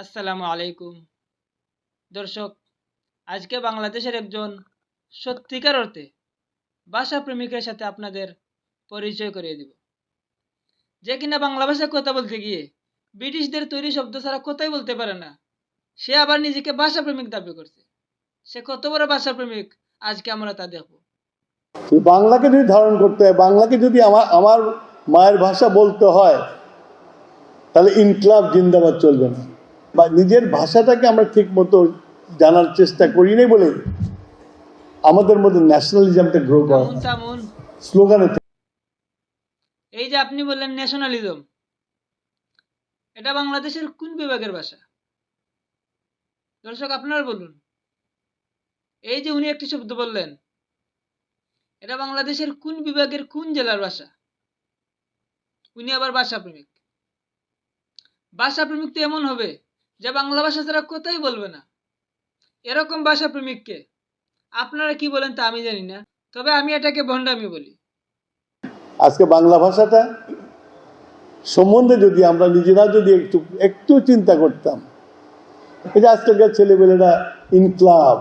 আসসালামু আলাইকুম দর্শক, আজকে বাংলাদেশের একজন সত্যিকার অর্থে ভাষা প্রেমিকের সাথে আপনাদের পরিচয় করিয়ে দিব, যে কিনা বাংলা ভাষায় কথা বলতে গিয়ে ব্রিটিশদের তৈরি শব্দ ছাড়া কথাই বলতে পারে না। সে আবার নিজেকে ভাষা প্রেমিক দাবি করছে। সে কত বড় ভাষা প্রেমিক আজকে আমরা তা দেখব। বাংলাকে যদি ধারণ করতে হয়, বাংলাকে যদি আমার আমার মায়ের ভাষা বলতে হয়, তাহলে ইনকলাব জিন্দাবাদ চলবে না। বা নিজের ভাষাটাকে আমরা ঠিক মতো জানার চেষ্টা করি নাই বলে আমাদের মধ্যে ন্যাশনালিজমটা গ্রো করে স্লোগানে। এই যে আপনি বললেন ন্যাশনালিজম, এটা বাংলাদেশের কোন বিভাগের ভাষা? দর্শক আপনারা বলুন। এই যে উনি একটি শব্দ বললেন, এটা বাংলাদেশের কোন বিভাগের কোন জেলার ভাষা? উনি আবার ভাষা প্রেমিক। ভাষা প্রেমিক তো এমন হবে যে বাংলা ভাষা ছাড়া কথাই বলবে না। এরকম ভাষা প্রেমিককে আপনারা কি বলেন তা আমি জানি না, তবে আমি এটাকে ভণ্ডামি বলি। আজকে বাংলা ভাষাটা সম্বন্ধে যদি আমরা নিজেরা যদি একটু একটু চিন্তা করতাম, এই যে আজকালকার ছেলেমেয়েরা ইনকলাব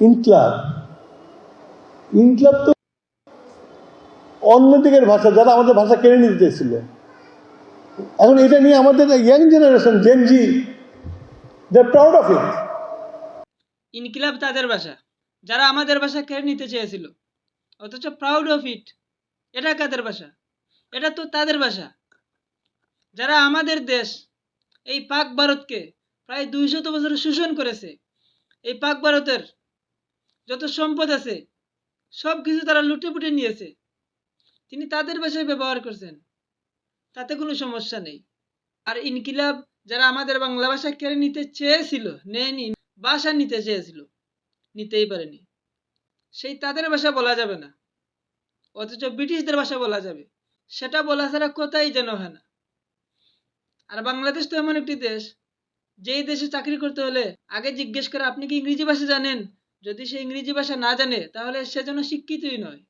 ইনকলাব ইনকলাব তো অন্যদিকের ভাষা, যারা আমাদের ভাষা কেড়ে নিতে চেয়েছিল। এখন এটা নিয়ে আমাদের young generation gen Z, they are proud of it. ইনকিলাব তাদের ভাষা, যারা আমাদের ভাষা কেড়ে নিতে চেয়েছিল, অথচ প্রাউড অফ ইট। এটা কাদের ভাষা? এটা তো তাদের ভাষা, যারা আমাদের দেশ এই পাক ভারতকে প্রায় 200 বছর শোষণ করেছে। এই পাক ভারতের যত সম্পদ আছে সব কিছু তারা লুটেপুটে নিয়েছে। তিনি তাদের ভাষায় ব্যবহার করছেন, তাতে কোনো সমস্যা নেই। আর ইনকিলাব যারা আমাদের বাংলা ভাষা কেড়ে নিতে চেয়েছিল, নেয়নি, ভাষা নিতে চেয়েছিল, নিতেই পারেনি, সেই তাদের ভাষা বলা যাবে না, অথচ ব্রিটিশদের ভাষা বলা যাবে। সেটা বলা ছাড়া কথাই যেন হয় না। আর বাংলাদেশ তো এমন একটি দেশ, যেই দেশে চাকরি করতে হলে আগে জিজ্ঞেস করে আপনি কি ইংরেজি ভাষা জানেন। যদি সে ইংরেজি ভাষা না জানে তাহলে সে যেন শিক্ষিতই নয়।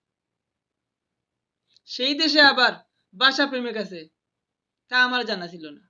সেই দেশে আবার ভাষা প্রেমিক আছে, তা আমার জানা ছিল না।